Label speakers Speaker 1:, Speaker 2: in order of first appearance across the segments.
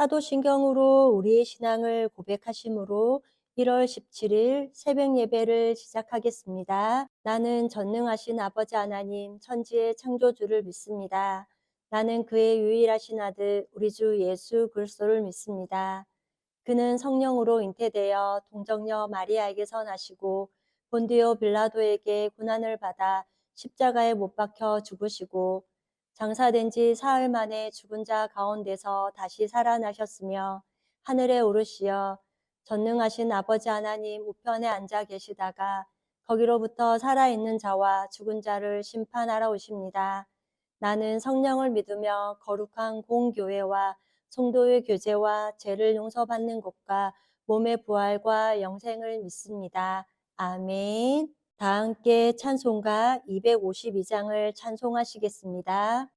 Speaker 1: 사도신경으로 우리의 신앙을 고백하심으로 1월 17일 새벽 예배를 시작하겠습니다. 나는 전능하신 아버지 하나님 천지의 창조주를 믿습니다. 나는 그의 유일하신 아들 우리 주 예수 그리스도를 믿습니다. 그는 성령으로 잉태되어 동정녀 마리아에게서 나시고 본디오 빌라도에게 고난을 받아 십자가에 못 박혀 죽으시고 장사된 지 사흘 만에 죽은 자 가운데서 다시 살아나셨으며 하늘에 오르시어 전능하신 아버지 하나님 우편에 앉아 계시다가 거기로부터 살아있는 자와 죽은 자를 심판하러 오십니다. 나는 성령을 믿으며 거룩한 공교회와 성도의 교제와 죄를 용서받는 것과 몸의 부활과 영생을 믿습니다. 아멘. 다 함께 찬송가 252장을 찬송하시겠습니다.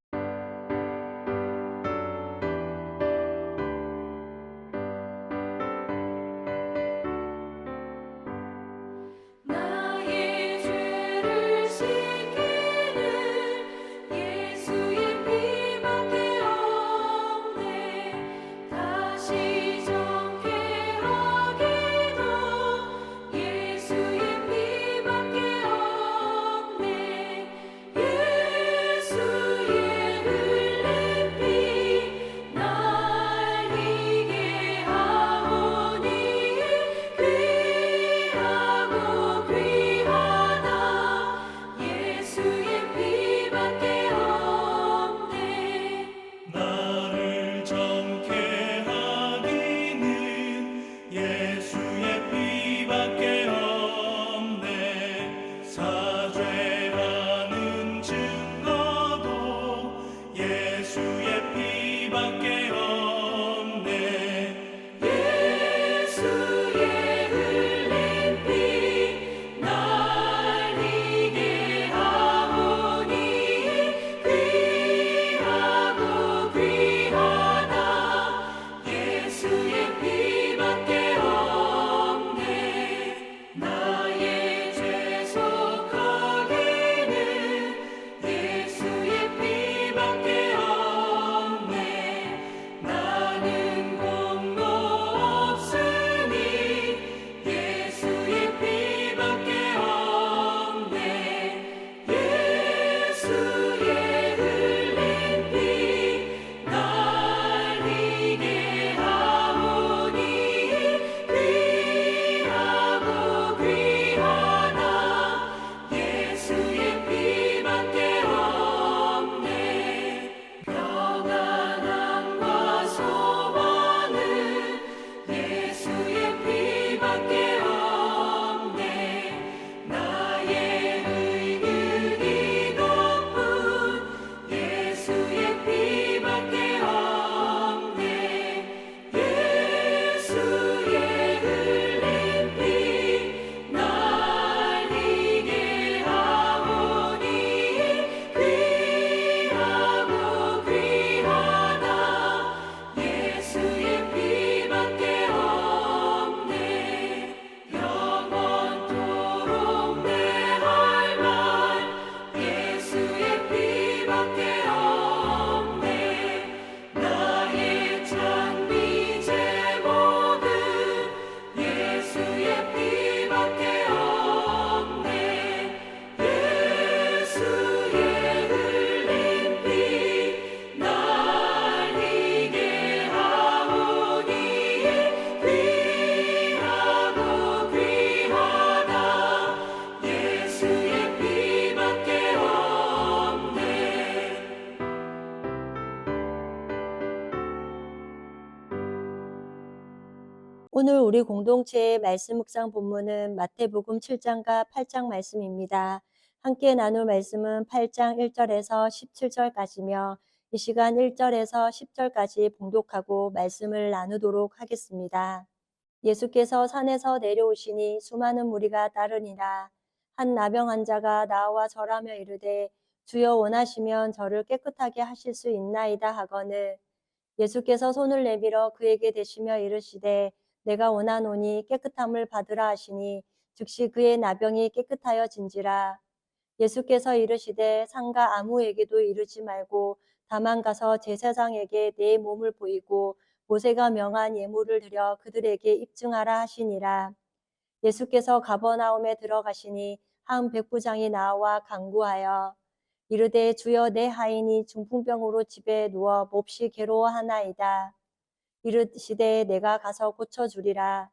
Speaker 2: 나의 죄를 씻기는 예수의 피밖에 없네. 다시 정케하기도 예수의 피밖에 없네. 예수의 흘린 피 날 희게 하오니 귀하고 귀하다. 예수의 피밖에 없네. 나를 정케 하기는 예수의 피밖에 없네. 사죄하는 증거도 예수의 피밖에 없네. 예수의 흘린 피 날 희게 하오니 귀하고 귀하다. 예수의 피밖에 없네. 나의 죄 속하기는 예수의 피밖에 없네. 나는 공로 없으니 예수의 피밖에 없네. 예수의 흘린 피 날 희게 하오니 귀하고 귀하다. 예수의 피밖에 없네. 평안함과 소망은 예수의 피밖에 없네. 나의 의는 이것뿐 예수의 피밖에 없네. 예수의 흘린 피 날 희게 하오니 귀하고 귀하다. 예수의 피밖에 없네. 영원토록 내 할 말 예수의 피밖에 없네. 나의 찬미 제목은 예수의 피밖에 없네. 예수의 흘린 피 날 희게 하오니 귀하고 귀하다. 예수의 피밖에 없네.
Speaker 1: 오늘 우리 공동체의 말씀 묵상 본문은 마태복음 7장과 8장 말씀입니다. 함께 나눌 말씀은 8장 1절에서 17절까지며 이 시간 1절에서 10절까지 봉독하고 말씀을 나누도록 하겠습니다. 예수께서 산에서 내려오시니 수많은 무리가 따르니라. 한 나병 환자가 나와 절하며 이르되 주여 원하시면 저를 깨끗하게 하실 수 있나이다 하거늘 예수께서 손을 내밀어 그에게 대시며 이르시되 내가 원하노니 깨끗함을 받으라 하시니 즉시 그의 나병이 깨끗하여진지라. 예수께서 이르시되 상가 아무에게도 이르지 말고 다만 가서 제사장에게 내 몸을 보이고 모세가 명한 예물을 드려 그들에게 입증하라 하시니라. 예수께서 가버나움에 들어가시니 한 백부장이 나와 간구하여 이르되 주여 내 하인이 중풍병으로 집에 누워 몹시 괴로워하나이다. 이르시되 내가 가서 고쳐주리라.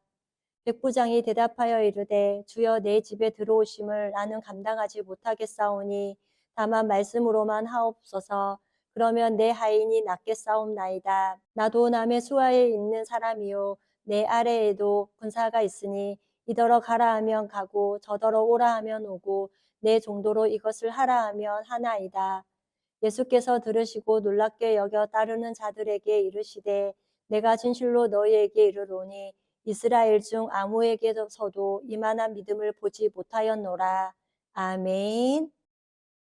Speaker 1: 백부장이 대답하여 이르되 주여 내 집에 들어오심을 나는 감당하지 못하겠사오니 다만 말씀으로만 하옵소서. 그러면 내 하인이 낫겠사옵나이다. 나도 남의 수하에 있는 사람이요 내 아래에도 군사가 있으니 이더러 가라 하면 가고 저더러 오라 하면 오고 내 정도로 이것을 하라 하면 하나이다. 예수께서 들으시고 놀랍게 여겨 따르는 자들에게 이르시되 내가 진실로 너희에게 이르노니 이스라엘 중 아무에게서도 이만한 믿음을 보지 못하였노라. 아멘.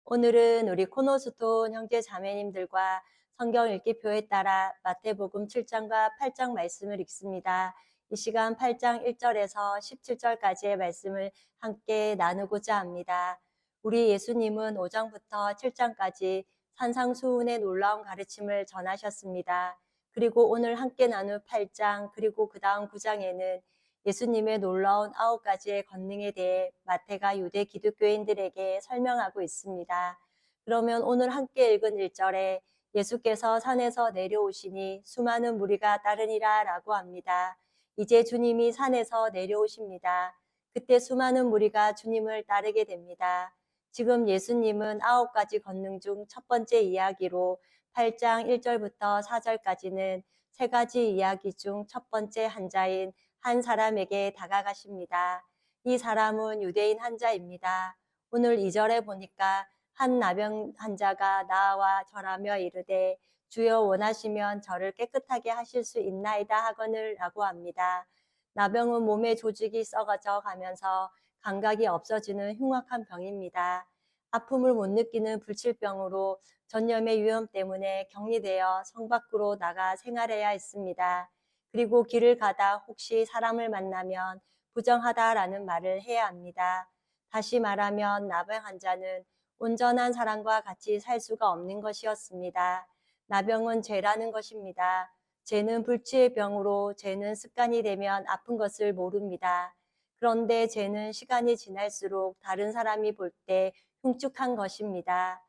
Speaker 1: 오늘은 우리 코너스톤 형제 자매님들과 성경 읽기표에 따라 마태복음 7장과 8장 말씀을 읽습니다. 이 시간 8장 1절에서 17절까지의 말씀을 함께 나누고자 합니다. 우리 예수님은 5장부터 7장까지 산상수훈의 놀라운 가르침을 전하셨습니다. 그리고 오늘 함께 나눌 8장 그리고 그 다음 9장에는 예수님의 놀라운 9가지의 권능에 대해 마태가 유대 기독교인들에게 설명하고 있습니다. 그러면 오늘 함께 읽은 1절에 예수께서 산에서 내려오시니 수많은 무리가 따르니라 라고 합니다. 이제 주님이 산에서 내려오십니다. 그때 수많은 무리가 주님을 따르게 됩니다. 지금 예수님은 9가지 권능 중 첫 번째 이야기로 8장 1절부터 4절까지는 3가지 이야기 중 첫 번째 한자인 한 사람에게 다가가십니다. 이 사람은 유대인 환자입니다. 오늘 2절에 보니까 한 나병 환자가 나와 절하며 이르되 주여 원하시면 저를 깨끗하게 하실 수 있나이다 하거늘 라고 합니다. 나병은 몸의 조직이 썩어져 가면서 감각이 없어지는 흉악한 병입니다. 아픔을 못 느끼는 불치병으로 전염의 위험 때문에 격리되어 성 밖으로 나가 생활해야 했습니다. 그리고 길을 가다 혹시 사람을 만나면 부정하다라는 말을 해야 합니다. 다시 말하면 나병 환자는 온전한 사람과 같이 살 수가 없는 것이었습니다. 나병은 죄라는 것입니다. 죄는 불치의 병으로 죄는 습관이 되면 아픈 것을 모릅니다. 그런데 죄는 시간이 지날수록 다른 사람이 볼 때 흉측한 것입니다.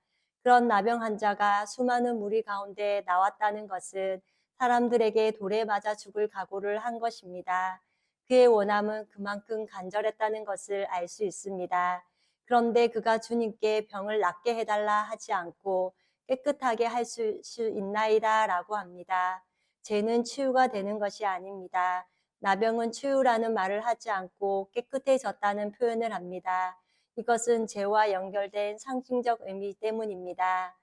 Speaker 1: 그런 나병 환자가 수많은 무리 가운데 나왔다는 것은 사람들에게 돌에 맞아 죽을 각오를 한 것입니다. 그의 원함은 그만큼 간절했다는 것을 알 수 있습니다. 그런데 그가 주님께 병을 낫게 해달라 하지 않고 깨끗하게 할 수 있나이다 라고 합니다. 죄는 치유가 되는 것이 아닙니다. 나병은 치유라는 말을 하지 않고 깨끗해졌다는 표현을 합니다. 이것은 죄와 연결된 상징적 의미 때문입니다.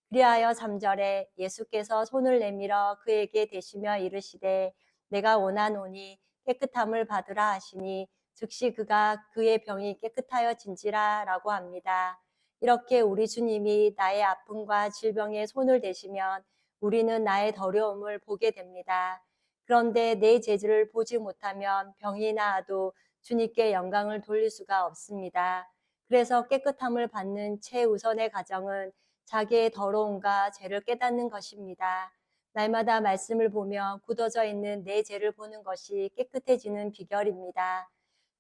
Speaker 1: 그리하여 3절에 예수께서 손을 내밀어 그에게 대시며 이르시되 내가 원하노니 깨끗함을 받으라 하시니 즉시 그가 그의 병이 깨끗하여진지라 라고 합니다. 이렇게 우리 주님이 나의 아픔과 질병에 손을 대시면 우리는 나의 더러움을 보게 됩니다. 그런데 내 죄를 보지 못하면 병이 나아도 주님께 영광을 돌릴 수가 없습니다. 그래서 깨끗함을 받는 최우선의 과정은 자기의 더러움과 죄를 깨닫는 것입니다. 날마다 말씀을 보며 굳어져 있는 내 죄를 보는 것이 깨끗해지는 비결입니다.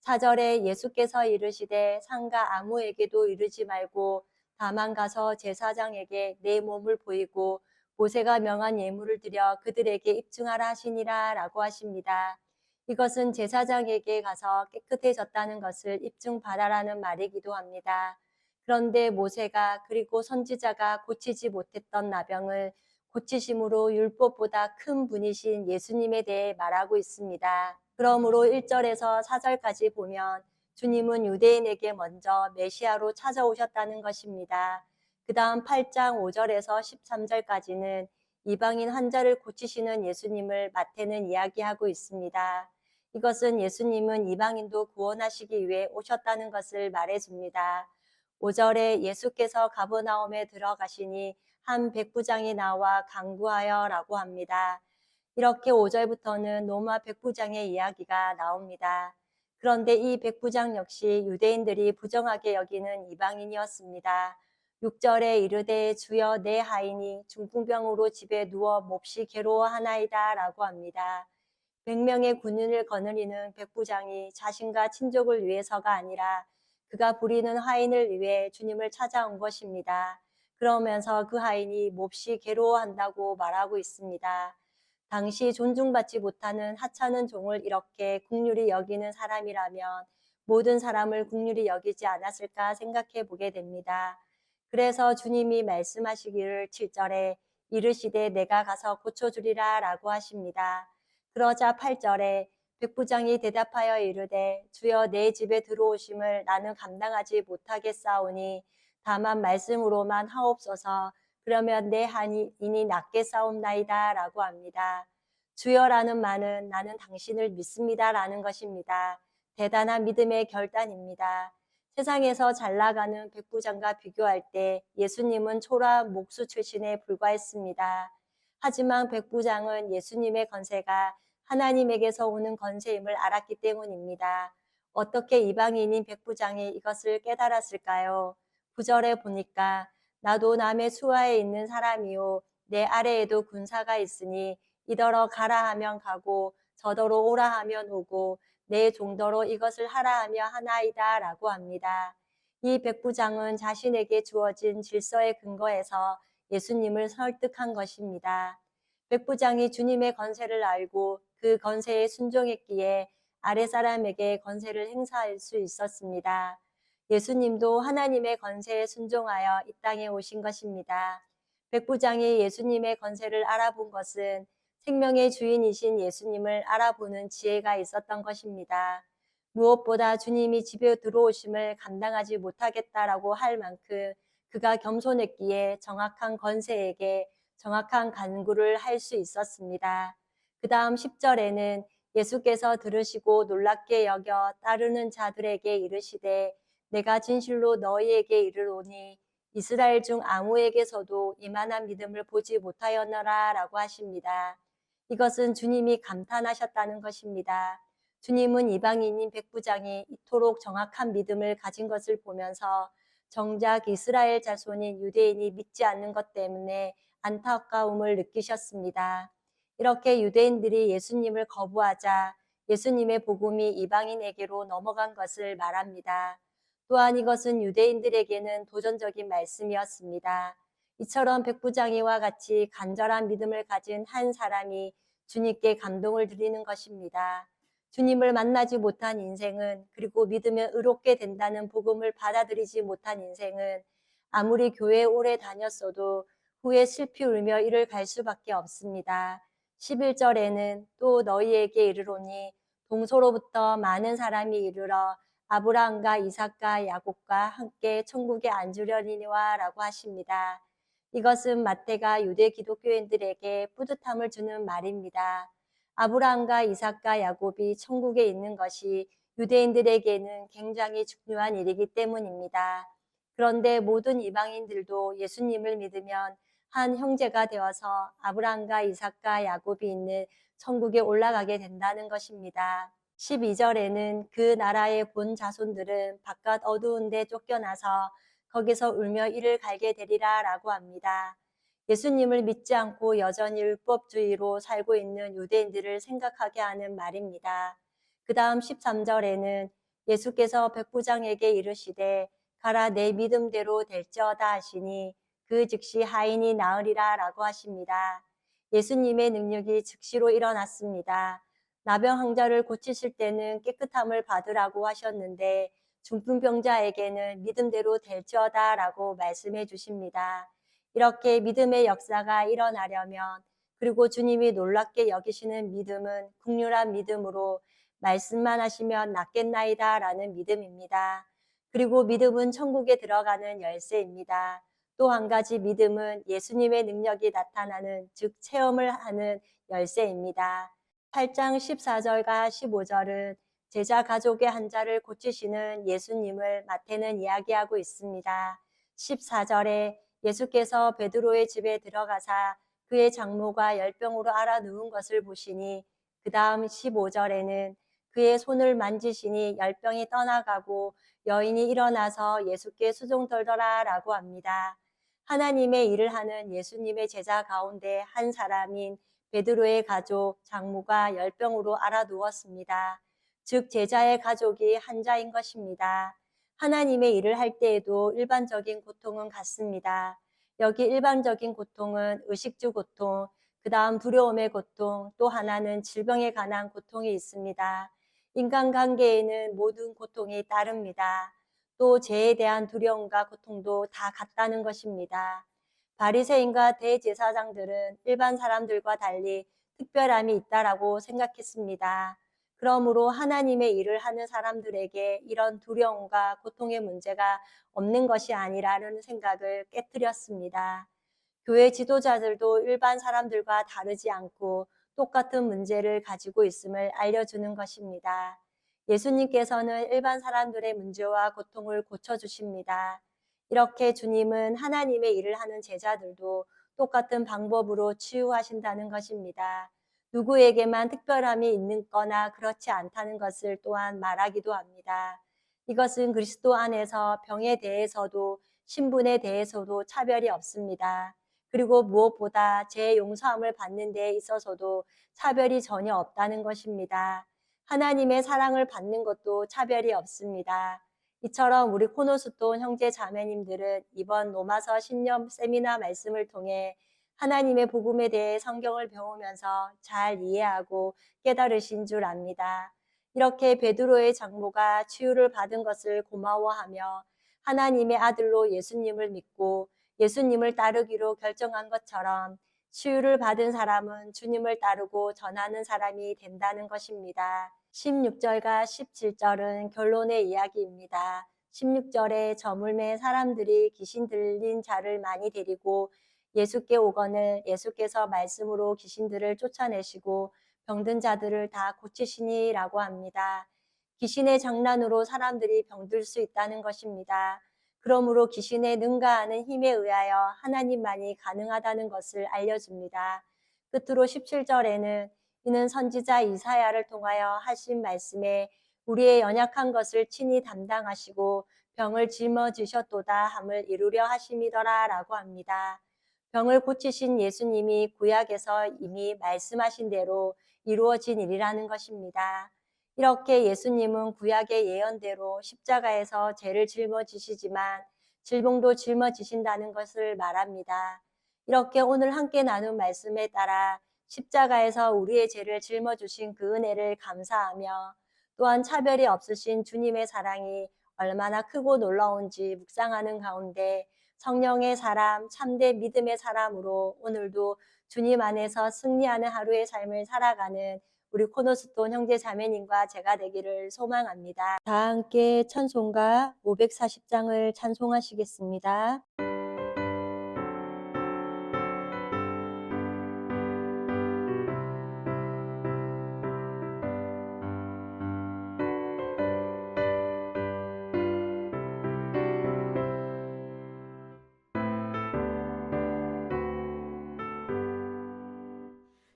Speaker 1: 4절에 예수께서 이르시되 상가 아무에게도 이르지 말고 다만 가서 제사장에게 내 몸을 보이고 모세가 명한 예물을 드려 그들에게 입증하라 하시니라 라고 하십니다. 이것은 제사장에게 가서 깨끗해졌다는 것을 입증받아라는 말이기도 합니다. 그런데 모세가 그리고 선지자가 고치지 못했던 나병을 고치심으로 율법보다 큰 분이신 예수님에 대해 말하고 있습니다. 그러므로 1절에서 4절까지 보면 주님은 유대인에게 먼저 메시아로 찾아오셨다는 것입니다. 그 다음 8장 5절에서 13절까지는 이방인 환자를 고치시는 예수님을 마태는 이야기하고 있습니다. 이것은 예수님은 이방인도 구원하시기 위해 오셨다는 것을 말해줍니다. 5절에 예수께서 가버나움에 들어가시니 한 백부장이 나와 간구하여 라고 합니다. 이렇게 5절부터는 로마 백부장의 이야기가 나옵니다. 그런데 이 백부장 역시 유대인들이 부정하게 여기는 이방인이었습니다. 6절에 이르되 주여 내 하인이 중풍병으로 집에 누워 몹시 괴로워하나이다 라고 합니다. 100명의 군인을 거느리는 백부장이 자신과 친족을 위해서가 아니라 그가 부리는 하인을 위해 주님을 찾아온 것입니다. 그러면서 그 하인이 몹시 괴로워한다고 말하고 있습니다. 당시 존중받지 못하는 하찮은 종을 이렇게 긍휼히 여기는 사람이라면 모든 사람을 긍휼히 여기지 않았을까 생각해 보게 됩니다. 그래서 주님이 말씀하시기를 7절에 이르시되 내가 가서 고쳐주리라 라고 하십니다. 그러자 8절에 백부장이 대답하여 이르되 주여 내 집에 들어오심을 나는 감당하지 못하겠사오니 다만 말씀으로만 하옵소서. 그러면 내 한인이 낫게 싸움나이다 라고 합니다. 주여라는 말은 나는 당신을 믿습니다 라는 것입니다. 대단한 믿음의 결단입니다. 세상에서 잘 나가는 백부장과 비교할 때 예수님은 초라한 목수 출신에 불과했습니다. 하지만 백부장은 예수님의 권세가 하나님에게서 오는 권세임을 알았기 때문입니다. 어떻게 이방인인 백부장이 이것을 깨달았을까요? 9절에 보니까 나도 남의 수하에 있는 사람이요 내 아래에도 군사가 있으니 이더러 가라 하면 가고 저더러 오라 하면 오고 내 종더러 이것을 하라 하며 하나이다 라고 합니다. 이 백부장은 자신에게 주어진 질서에 근거해서 예수님을 설득한 것입니다. 백부장이 주님의 권세를 알고 그 권세에 순종했기에 아랫사람에게 권세를 행사할 수 있었습니다. 예수님도 하나님의 권세에 순종하여 이 땅에 오신 것입니다. 백부장이 예수님의 권세를 알아본 것은 생명의 주인이신 예수님을 알아보는 지혜가 있었던 것입니다. 무엇보다 주님이 집에 들어오심을 감당하지 못하겠다라고 할 만큼 그가 겸손했기에 정확한 권세에게 정확한 간구를 할 수 있었습니다. 그 다음 10절에는 예수께서 들으시고 놀랍게 여겨 따르는 자들에게 이르시되 내가 진실로 너희에게 이르노니 이스라엘 중 아무에게서도 이만한 믿음을 보지 못하였노라 라고 하십니다. 이것은 주님이 감탄하셨다는 것입니다. 주님은 이방인인 백부장이 이토록 정확한 믿음을 가진 것을 보면서 정작 이스라엘 자손인 유대인이 믿지 않는 것 때문에 안타까움을 느끼셨습니다. 이렇게 유대인들이 예수님을 거부하자 예수님의 복음이 이방인에게로 넘어간 것을 말합니다. 또한 이것은 유대인들에게는 도전적인 말씀이었습니다. 이처럼 백부장이와 같이 간절한 믿음을 가진 한 사람이 주님께 감동을 드리는 것입니다. 주님을 만나지 못한 인생은 그리고 믿으면 의롭게 된다는 복음을 받아들이지 못한 인생은 아무리 교회에 오래 다녔어도 후에 슬피 울며 이를 갈 수밖에 없습니다. 11절에는 또 너희에게 이르노니 동서로부터 많은 사람이 이르러 아브라함과 이삭과 야곱과 함께 천국에 앉으려니와 라고 하십니다. 이것은 마태가 유대 기독교인들에게 뿌듯함을 주는 말입니다. 아브라함과 이삭과 야곱이 천국에 있는 것이 유대인들에게는 굉장히 중요한 일이기 때문입니다. 그런데 모든 이방인들도 예수님을 믿으면 한 형제가 되어서 아브라함과 이삭과 야곱이 있는 천국에 올라가게 된다는 것입니다. 12절에는 그 나라의 본 자손들은 바깥 어두운 데 쫓겨나서 거기서 울며 이를 갈게 되리라 라고 합니다. 예수님을 믿지 않고 여전히 율법주의로 살고 있는 유대인들을 생각하게 하는 말입니다. 그 다음 13절에는 예수께서 백부장에게 이르시되 가라 내 믿음대로 될지어다 하시니 그 즉시 하인이 나으리라 라고 하십니다. 예수님의 능력이 즉시로 일어났습니다. 나병 환자를 고치실 때는 깨끗함을 받으라고 하셨는데 중풍병자에게는 믿음대로 될지어다 라고 말씀해 주십니다. 이렇게 믿음의 역사가 일어나려면 그리고 주님이 놀랍게 여기시는 믿음은 긍휼한 믿음으로 말씀만 하시면 낫겠나이다 라는 믿음입니다. 그리고 믿음은 천국에 들어가는 열쇠입니다. 또 한 가지 믿음은 예수님의 능력이 나타나는 즉 체험을 하는 열쇠입니다. 8장 14절과 15절은 제자 가족의 환자를 고치시는 예수님을 마태는 이야기하고 있습니다. 14절에 예수께서 베드로의 집에 들어가사 그의 장모가 열병으로 앓아 누운 것을 보시니 그 다음 15절에는 그의 손을 만지시니 열병이 떠나가고 여인이 일어나서 예수께 수종들더라라고 합니다. 하나님의 일을 하는 예수님의 제자 가운데 한 사람인 베드로의 가족 장모가 열병으로 앓아누웠습니다. 즉 제자의 가족이 환자인 것입니다. 하나님의 일을 할 때에도 일반적인 고통은 같습니다. 여기 일반적인 고통은 의식주 고통, 그 다음 두려움의 고통, 또 하나는 질병에 관한 고통이 있습니다. 인간관계에는 모든 고통이 따릅니다. 또 죄에 대한 두려움과 고통도 다 같다는 것입니다. 바리새인과 대제사장들은 일반 사람들과 달리 특별함이 있다라고 생각했습니다. 그러므로 하나님의 일을 하는 사람들에게 이런 두려움과 고통의 문제가 없는 것이 아니라는 생각을 깨뜨렸습니다. 교회 지도자들도 일반 사람들과 다르지 않고 똑같은 문제를 가지고 있음을 알려주는 것입니다. 예수님께서는 일반 사람들의 문제와 고통을 고쳐주십니다. 이렇게 주님은 하나님의 일을 하는 제자들도 똑같은 방법으로 치유하신다는 것입니다. 누구에게만 특별함이 있는 거나 그렇지 않다는 것을 또한 말하기도 합니다. 이것은 그리스도 안에서 병에 대해서도 신분에 대해서도 차별이 없습니다. 그리고 무엇보다 제 용서함을 받는 데 있어서도 차별이 전혀 없다는 것입니다. 하나님의 사랑을 받는 것도 차별이 없습니다. 이처럼 우리 코노스톤 형제 자매님들은 이번 로마서 신념 세미나 말씀을 통해 하나님의 복음에 대해 성경을 배우면서 잘 이해하고 깨달으신 줄 압니다. 이렇게 베드로의 장모가 치유를 받은 것을 고마워하며 하나님의 아들로 예수님을 믿고 예수님을 따르기로 결정한 것처럼 치유를 받은 사람은 주님을 따르고 전하는 사람이 된다는 것입니다. 16절과 17절은 결론의 이야기입니다. 16절에 저물매 사람들이 귀신 들린 자를 많이 데리고 예수께 오거늘 예수께서 말씀으로 귀신들을 쫓아내시고 병든 자들을 다 고치시니라고 합니다. 귀신의 장난으로 사람들이 병들 수 있다는 것입니다. 그러므로 귀신에 능가하는 힘에 의하여 하나님만이 가능하다는 것을 알려줍니다. 끝으로 17절에는 이는 선지자 이사야를 통하여 하신 말씀에 우리의 연약한 것을 친히 담당하시고 병을 짊어지셨도다 함을 이루려 하심이더라 라고 합니다. 병을 고치신 예수님이 구약에서 이미 말씀하신 대로 이루어진 일이라는 것입니다. 이렇게 예수님은 구약의 예언대로 십자가에서 죄를 짊어지시지만 질병도 짊어지신다는 것을 말합니다. 이렇게 오늘 함께 나눈 말씀에 따라 십자가에서 우리의 죄를 짊어주신 그 은혜를 감사하며 또한 차별이 없으신 주님의 사랑이 얼마나 크고 놀라운지 묵상하는 가운데 성령의 사람, 참된 믿음의 사람으로 오늘도 주님 안에서 승리하는 하루의 삶을 살아가는 우리 코너스톤 형제 자매님과 제가 되기를 소망합니다. 다 함께 찬송가 540장을 찬송하시겠습니다.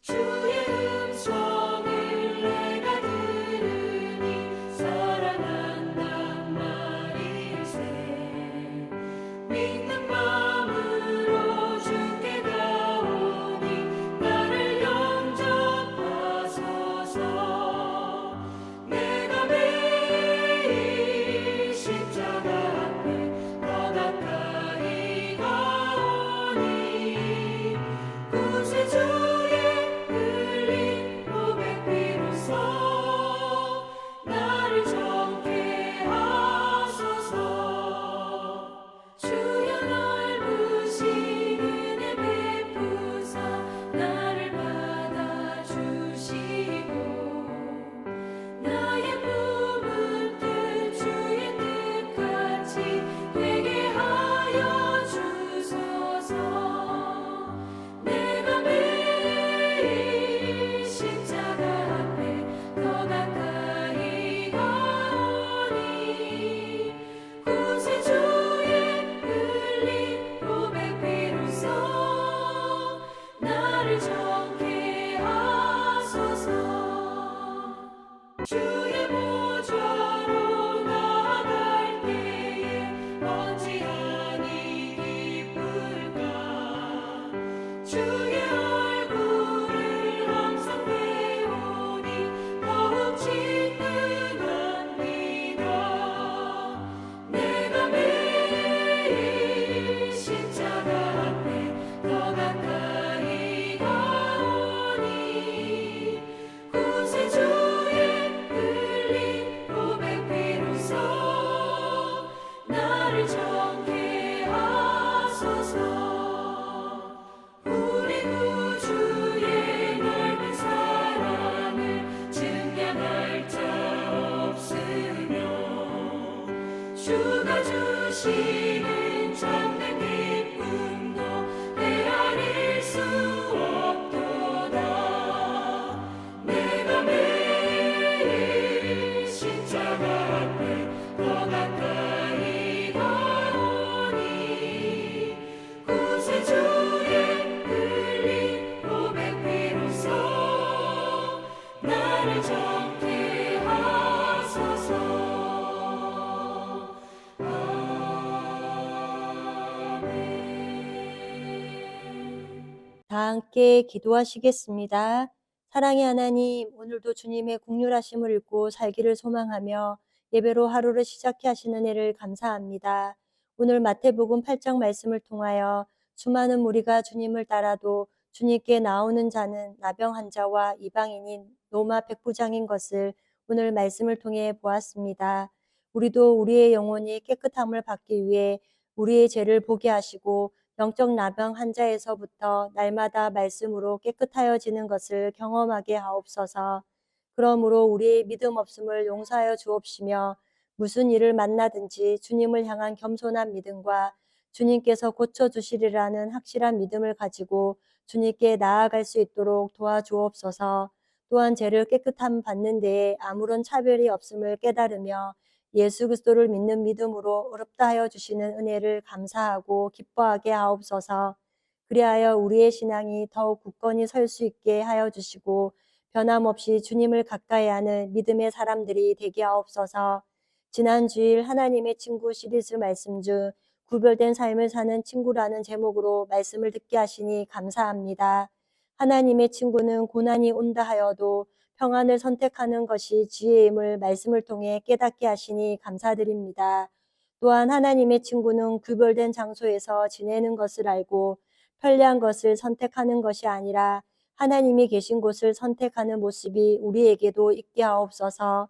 Speaker 2: 주의 음성을 내가 들으니 사랑한단 말일세. 믿는 마음으로 주께 가오니 나를 영접하소서. 내가 매일 십자가 앞에 더 가까이 가오니 구세주의 흘린 보배 피로써 나를 정케 하소서. 주여 넓으신 은혜 베푸사 나를 받아주시고 나의 품은 뜻 주의 뜻같이 되게 하여 주소서. 내가 매일 십자가 앞에 더 가까이 가오니 구세주의 흘린 보배 피로써 나를 정케 하소서. 주의 나를 정케 하소서.
Speaker 1: 다 함께 기도하시겠습니다. 사랑의 하나님, 오늘도 주님의 국률하심을 읽고 살기를 소망하며 예배로 하루를 시작해 하시는 애를 감사합니다. 오늘 마태복음 8장 말씀을 통하여 수많은 무리가 주님을 따라도 주님께 나오는 자는 나병 환자와 이방인인 로마 백부장인 것을 오늘 말씀을 통해 보았습니다. 우리도 우리의 영혼이 깨끗함을 받기 위해 우리의 죄를 보게 하시고 영적 나병 환자에서부터 날마다 말씀으로 깨끗하여지는 것을 경험하게 하옵소서. 그러므로 우리의 믿음 없음을 용서하여 주옵시며 무슨 일을 만나든지 주님을 향한 겸손한 믿음과 주님께서 고쳐주시리라는 확실한 믿음을 가지고 주님께 나아갈 수 있도록 도와주옵소서. 또한 죄를 깨끗함 받는 데에 아무런 차별이 없음을 깨달으며 예수 그리스도를 믿는 믿음으로 어렵다 하여 주시는 은혜를 감사하고 기뻐하게 하옵소서. 그리하여 우리의 신앙이 더욱 굳건히 설 수 있게 하여 주시고 변함없이 주님을 가까이 하는 믿음의 사람들이 되게 하옵소서. 지난 주일 하나님의 친구 시리즈 말씀 중 구별된 삶을 사는 친구라는 제목으로 말씀을 듣게 하시니 감사합니다. 하나님의 친구는 고난이 온다 하여도 평안을 선택하는 것이 지혜임을 말씀을 통해 깨닫게 하시니 감사드립니다. 또한 하나님의 친구는 구별된 장소에서 지내는 것을 알고 편리한 것을 선택하는 것이 아니라 하나님이 계신 곳을 선택하는 모습이 우리에게도 있게 하옵소서.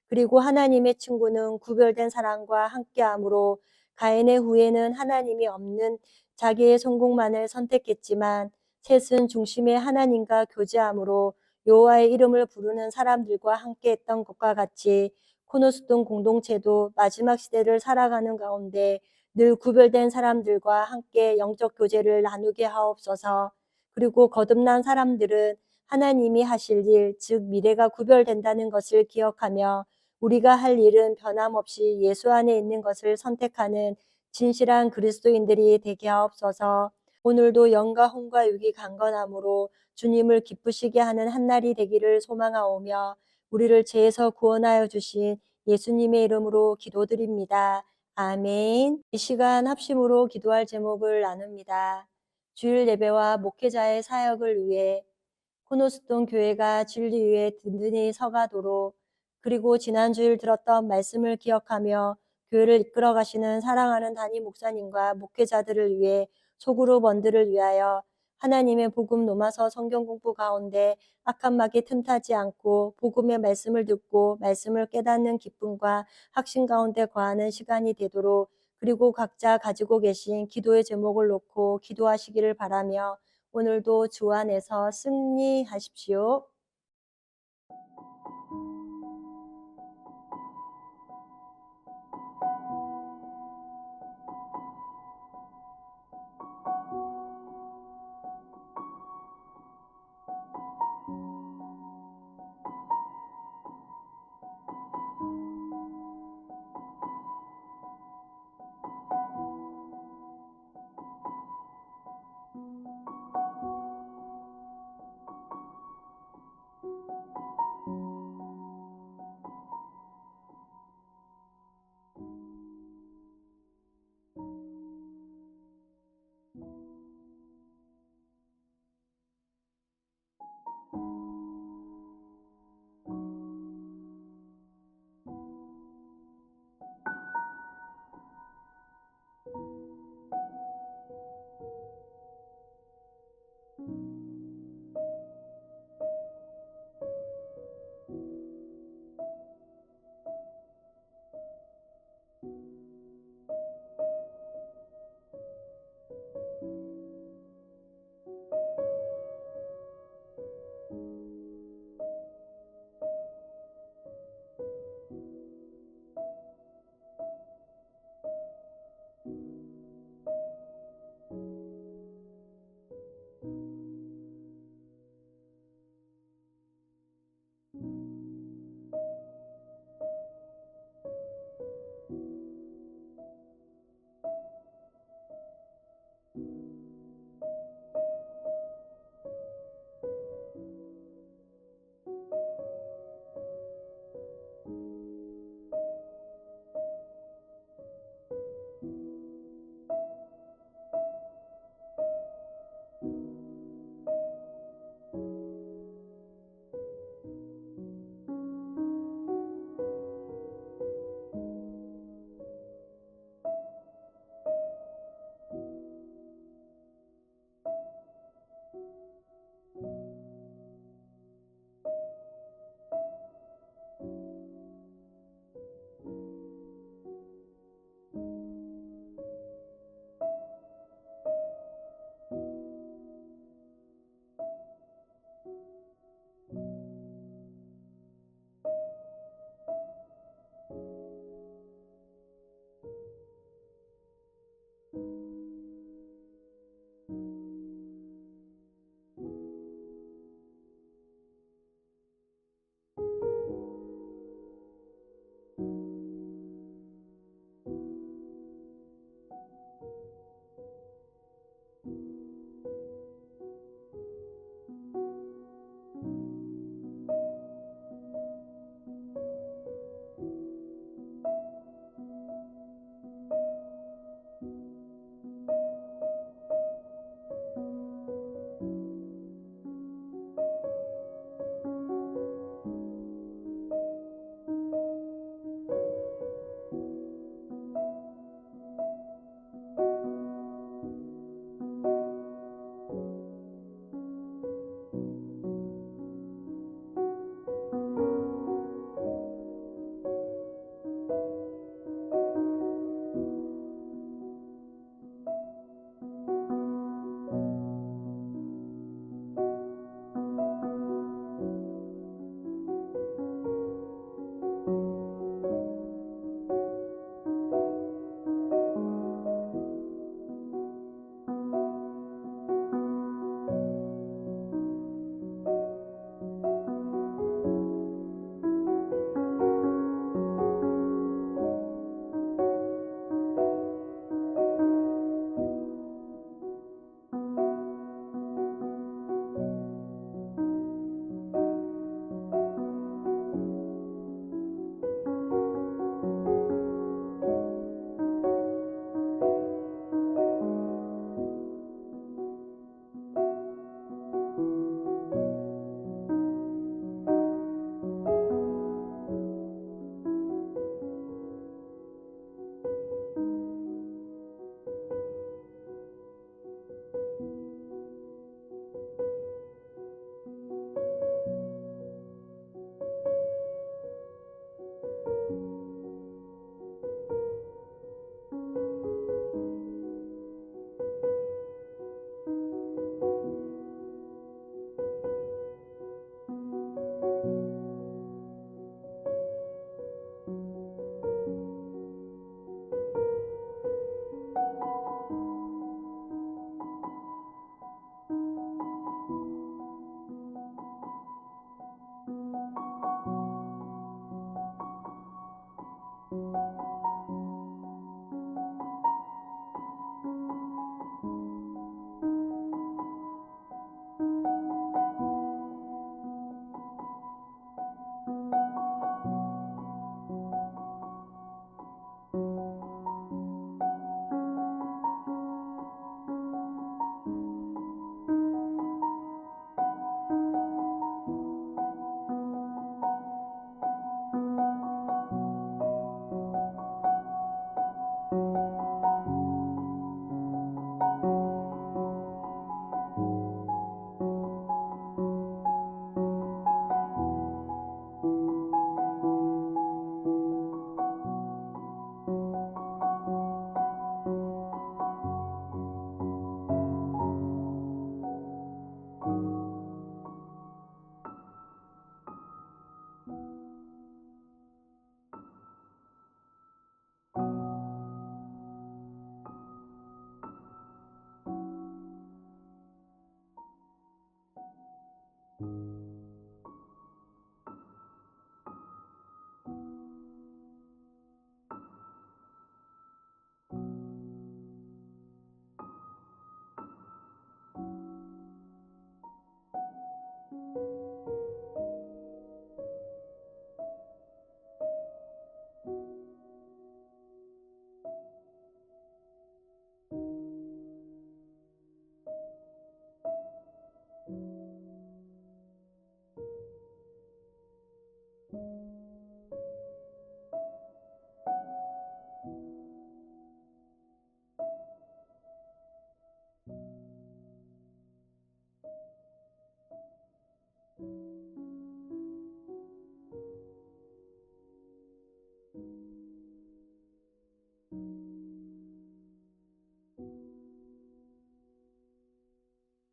Speaker 1: 그리고 하나님의 친구는 구별된 사람과 함께함으로 가인의 후예는 하나님이 없는 자기의 성공만을 선택했지만 셋은 중심의 하나님과 교제함으로 여호와의 이름을 부르는 사람들과 함께했던 것과 같이 코너스톤 공동체도 마지막 시대를 살아가는 가운데 늘 구별된 사람들과 함께 영적 교제를 나누게 하옵소서. 그리고 거듭난 사람들은 하나님이 하실 일, 즉 미래가 구별된다는 것을 기억하며 우리가 할 일은 변함없이 예수 안에 있는 것을 선택하는 진실한 그리스도인들이 되게 하옵소서. 오늘도 영과 혼과 육이 강건함으로 주님을 기쁘시게 하는 한날이 되기를 소망하오며 우리를 죄에서 구원하여 주신 예수님의 이름으로 기도드립니다. 아멘. 이 시간 합심으로 기도할 제목을 나눕니다. 주일 예배와 목회자의 사역을 위해 코너스톤 교회가 진리 위에 든든히 서가도록 그리고 지난 주일 들었던 말씀을 기억하며 교회를 이끌어 가시는 사랑하는 담임 목사님과 목회자들을 위해 소그룹원들을 위하여 하나님의 복음 노마서 성경 공부 가운데 악한 막이 틈타지 않고 복음의 말씀을 듣고 말씀을 깨닫는 기쁨과 확신 가운데 거하는 시간이 되도록 그리고 각자 가지고 계신 기도의 제목을 놓고 기도하시기를 바라며 오늘도 주 안에서 승리하십시오.